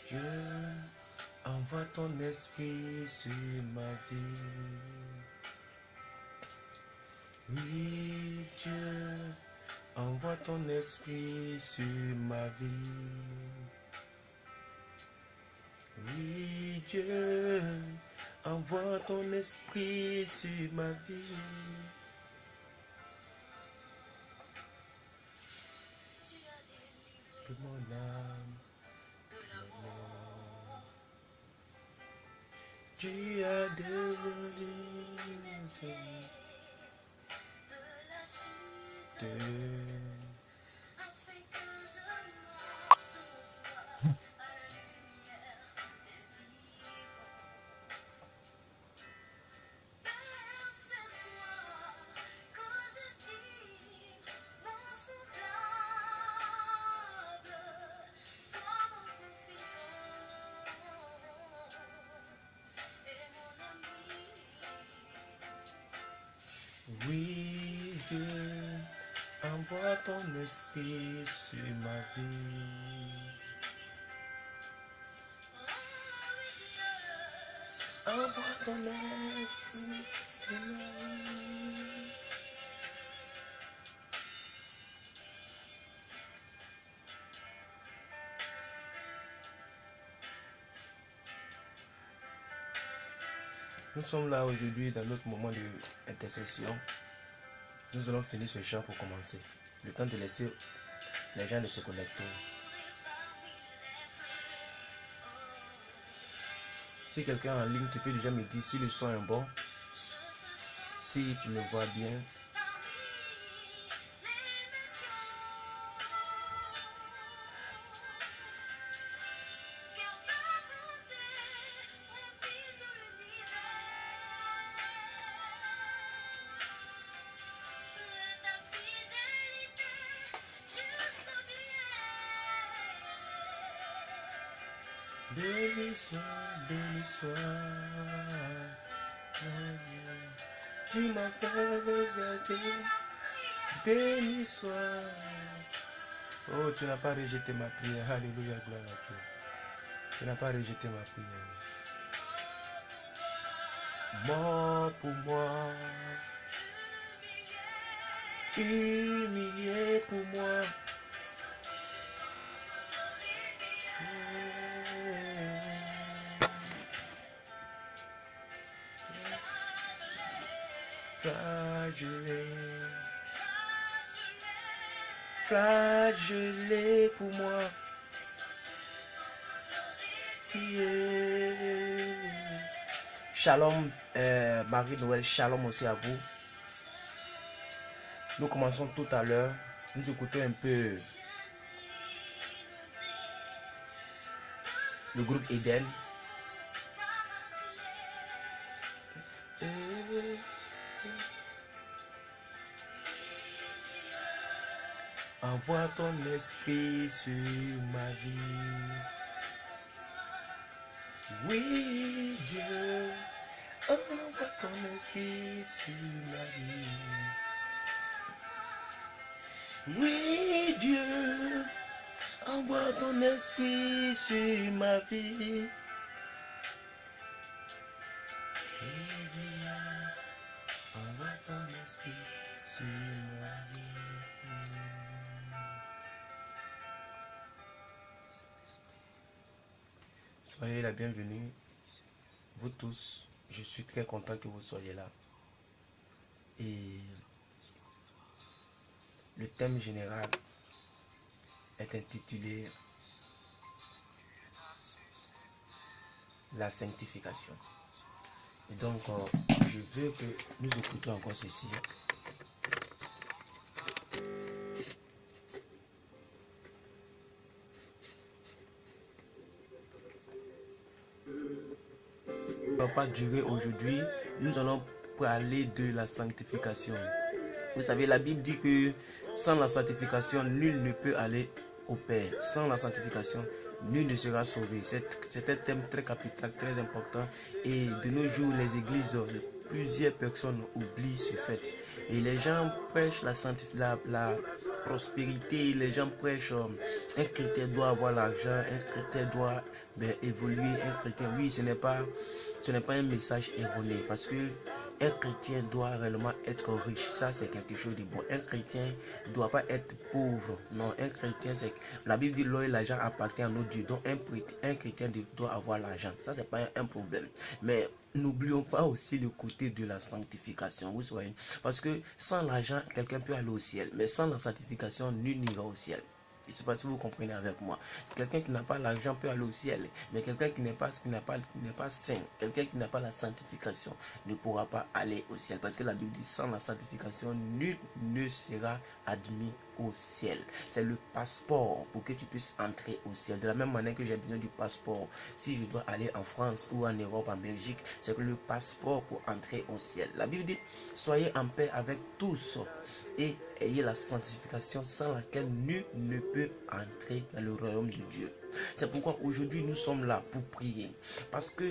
Dieu, envoie ton esprit sur ma vie. Oui, Dieu, envoie ton esprit sur ma vie. Oui, Dieu, envoie ton esprit sur ma vie. Que mon âme, tu as délivré Oui, Dieu, envoie ton esprit sur ma vie. Envoie ton esprit sur ma vie. Nous sommes là aujourd'hui dans notre moment d'intercession. Nous allons finir ce chant pour commencer. Le temps de laisser les gens de se connecter. Si quelqu'un en ligne, tu peux déjà me dire si le son est bon, si tu me vois bien. Béni sois, béni sois. Tu m'as fait rejeter. Béni sois. Oh, tu n'as pas rejeté ma prière. Alléluia, gloire à Dieu. Tu n'as pas rejeté ma prière. Mort pour moi. Humilié pour moi. Flagellé, flagellé pour moi. Shalom, Marie-Noël, shalom aussi à vous. Nous commençons tout à l'heure. Nous écoutons un peu le groupe Eden. Envoie ton esprit sur ma vie. Oui, Dieu, envoie ton esprit sur ma vie. Oui, Dieu, envoie ton esprit sur ma vie. Oui, Dieu, envoie ton esprit sur ma vie. Soyez la bienvenue, vous tous. Je suis très content que vous soyez là. Et le thème général est intitulé la sanctification. Et donc, je veux que nous écoutions encore ceci. Ne va pas durer aujourd'hui. Nous allons parler de la sanctification. Vous savez, la Bible dit que sans la sanctification, nul ne peut aller au Père. Sans la sanctification, nul ne sera sauvé. C'est un thème très capital, très important. Et de nos jours, les églises, plusieurs personnes oublient ce fait. Et les gens prêchent la prospérité, les gens prêchent un chrétien doit avoir l'argent, un chrétien doit évoluer, un chrétien, oui, ce n'est pas un message erroné, parce que un chrétien doit réellement être riche. Ça, c'est quelque chose de bon. Un chrétien ne doit pas être pauvre. Non, un chrétien, c'est... La Bible dit l'or et l'argent appartient à nos dieux. Donc, un chrétien doit avoir l'argent. Ça, c'est pas un problème. Mais n'oublions pas aussi le côté de la sanctification. Vous voyez, parce que sans l'argent, quelqu'un peut aller au ciel. Mais sans la sanctification, nul n'ira au ciel. Je ne sais pas si vous comprenez avec moi. Quelqu'un qui n'a pas l'argent peut aller au ciel, mais quelqu'un qui n'est pas saint, quelqu'un qui n'a pas la sanctification ne pourra pas aller au ciel. Parce que la Bible dit sans la sanctification, nul ne sera admis au ciel. C'est le passeport pour que tu puisses entrer au ciel. De la même manière que j'ai besoin du passeport, si je dois aller en France ou en Europe, en Belgique, c'est le passeport pour entrer au ciel. La Bible dit, soyez en paix avec tous et ayez la sanctification sans laquelle nul ne peut entrer dans le royaume de Dieu. C'est pourquoi aujourd'hui nous sommes là pour prier. Parce que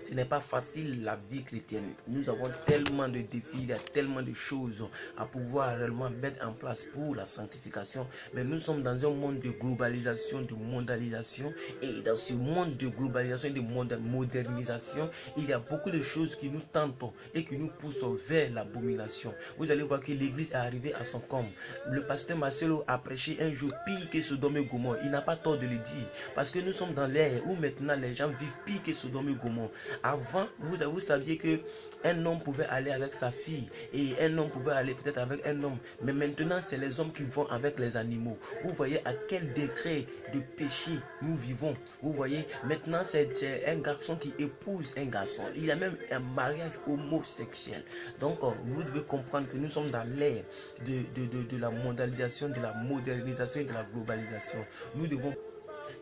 ce n'est pas facile la vie chrétienne. Nous avons tellement de défis, il y a tellement de choses à pouvoir réellement mettre en place pour la sanctification. Mais nous sommes dans un monde de globalisation, de mondialisation. Et dans ce monde de globalisation et de modernisation, il y a beaucoup de choses qui nous tentent et qui nous poussent vers l'abomination. Vous allez voir que l'église est arrivée à son comble. Le pasteur Marcelo a prêché un jour pire que Sodome et Gomorrhe. Il n'a pas tort de le dire. Parce que nous sommes dans l'ère où maintenant les gens vivent pire que Sodome et Gomorrhe. Avant, vous saviez que un homme pouvait aller avec sa fille et un homme pouvait aller peut-être avec un homme. Mais maintenant, c'est les hommes qui vont avec les animaux. Vous voyez à quel degré de péché nous vivons. Vous voyez, maintenant, c'est un garçon qui épouse un garçon. Il y a même un mariage homosexuel. Donc, vous devez comprendre que nous sommes dans l'ère de la mondialisation, de la modernisation et de la globalisation. Nous devons...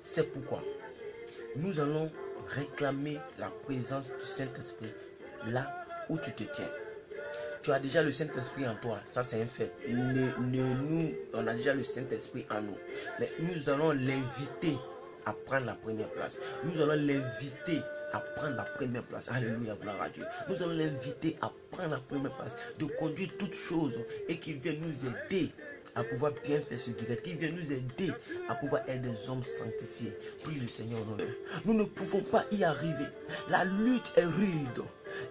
C'est pourquoi nous allons réclamer la présence du Saint-Esprit là où tu te tiens. Tu as déjà le Saint-Esprit en toi, ça c'est un fait. On a déjà le Saint-Esprit en nous. Mais nous allons l'inviter à prendre la première place. Nous allons l'inviter à prendre la première place. Alléluia, gloire à Dieu. Nous allons l'inviter à prendre la première place, de conduire toutes choses et qu'il vienne nous aider à pouvoir bien faire ce direct, qui vient nous aider à pouvoir être des hommes sanctifiés. Prie le Seigneur. Nous ne pouvons pas y arriver. La lutte est rude.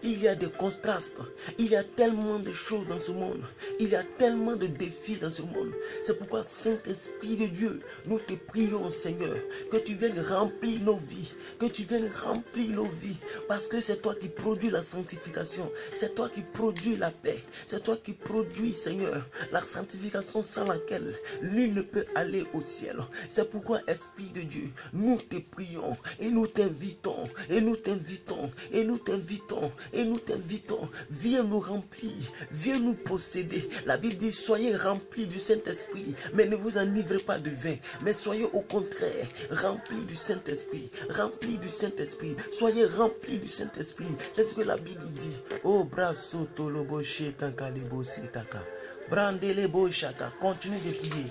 Il y a des contrastes. Il y a tellement de choses dans ce monde. Il y a tellement de défis dans ce monde. C'est pourquoi, Saint-Esprit de Dieu, nous te prions, Seigneur, que tu viennes remplir nos vies. Que tu viennes remplir nos vies. Parce que c'est toi qui produis la sanctification. C'est toi qui produis la paix. C'est toi qui produis, Seigneur, la sanctification sans laquelle nul ne peut aller au ciel. C'est pourquoi, Esprit de Dieu, nous te prions et nous t'invitons. Et nous t'invitons. Et nous t'invitons. Et nous t'invitons, viens nous remplir, viens nous posséder. La Bible dit, soyez remplis du Saint-Esprit, mais ne vous enivrez pas de vin, mais soyez au contraire remplis du Saint-Esprit, remplis du Saint-Esprit, soyez remplis du Saint-Esprit. C'est ce que la Bible dit. Oh, brasso tolobo shetakalibo setaka, brandelebo shaka. Continue de prier.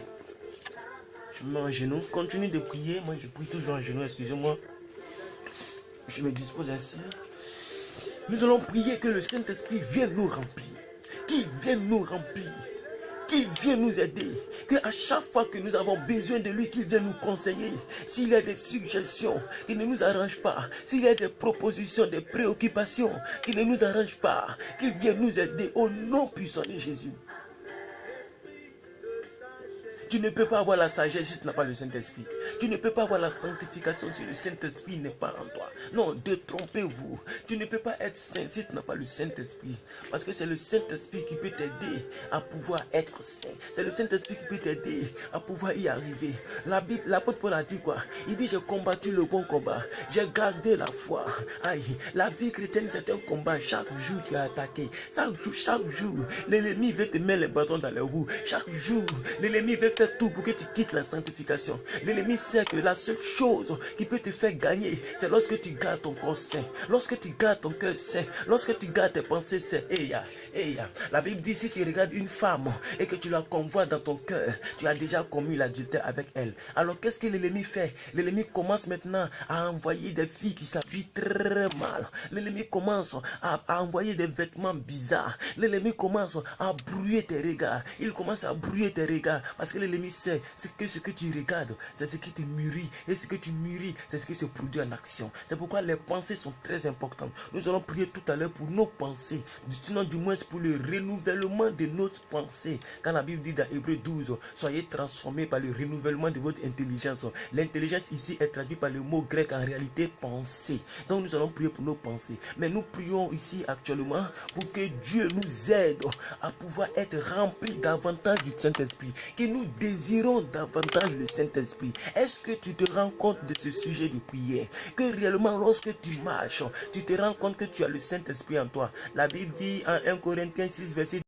Je me mets en genoux, continue de prier. Moi, je prie toujours en genoux, excusez-moi. Je me dispose ainsi. Nous allons prier que le Saint-Esprit vienne nous remplir, qu'il vienne nous remplir, qu'il vienne nous aider, qu'à chaque fois que nous avons besoin de lui, qu'il vienne nous conseiller. S'il y a des suggestions qui ne nous arrangent pas, s'il y a des propositions, des préoccupations qui ne nous arrangent pas, qu'il vienne nous aider au nom puissant de Jésus. Tu ne peux pas avoir la sagesse si tu n'as pas le Saint-Esprit. Tu ne peux pas avoir la sanctification si le Saint-Esprit n'est pas en toi. Non, détrompez-vous. Tu ne peux pas être saint si tu n'as pas le Saint-Esprit. Parce que c'est le Saint-Esprit qui peut t'aider à pouvoir être saint. C'est le Saint-Esprit qui peut t'aider à pouvoir y arriver. La Bible, l'apôtre Paul a dit quoi? Il dit, j'ai combattu le bon combat. J'ai gardé la foi. Aïe, la vie chrétienne, c'est un combat. Chaque jour, tu es attaqué. Chaque jour, l'ennemi veut te mettre les bâtons dans les roues. Chaque jour, l'ennemi veut fait tout pour que tu quittes la sanctification. L'ennemi sait que la seule chose qui peut te faire gagner, c'est lorsque tu gardes ton corps saint, lorsque tu gardes ton cœur saint, lorsque tu gardes tes pensées saines. La Bible dit, si tu regardes une femme et que tu la convoites dans ton cœur, tu as déjà commis l'adultère avec elle. Alors qu'est-ce que l'ennemi fait? L'ennemi commence maintenant à envoyer des filles qui s'habillent très mal. L'ennemi commence à envoyer des vêtements bizarres. L'ennemi commence à brouiller tes regards. Il commence à brouiller tes regards parce que l'ennemi sait que ce que tu regardes, c'est ce qui te mûrit. Et ce que tu mûris, c'est ce qui se produit en action. C'est pourquoi les pensées sont très importantes. Nous allons prier tout à l'heure pour nos pensées, sinon du moins pour le renouvellement de notre pensée. Quand la Bible dit dans Hébreux 12, soyez transformés par le renouvellement de votre intelligence. L'intelligence ici est traduite par le mot grec en réalité pensée. Donc nous allons prier pour nos pensées. Mais nous prions ici actuellement pour que Dieu nous aide à pouvoir être remplis davantage du Saint-Esprit. Que nous désirons davantage le Saint-Esprit. Est-ce que tu te rends compte de ce sujet de prière? Que réellement lorsque tu marches, tu te rends compte que tu as le Saint-Esprit en toi. La Bible dit en 1 Corinthiens 6 verset